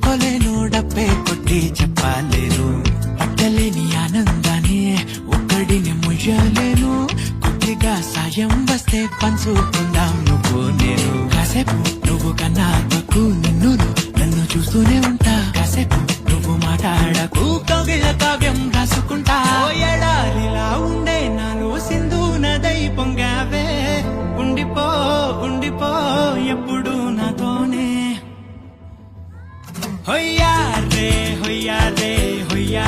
అందుకోలేను డబ్బే కొట్టి చెప్పలేను పట్టలేని ఆనందాన్ని ఒక్కడిని ముయ్యలేను కొద్దిగా సాయం వస్తే పంచుకుందాం నువ్వు నేను కాసేపు నువ్వు కన్నా తక్కువ నిన్ను నన్ను చూస్తూనే ఉంటా కాసేపు నువ్వు మాట్లాడకు కవిల కావ్యం రాసుకుంటా ఎడారిలా ఉండే నాలో సింధు నదై పొంగావే ఉండిపో ఉండిపో ఎప్పుడు నాతోనే హొయ్యా రే హొయ్యా రే హొయ్యా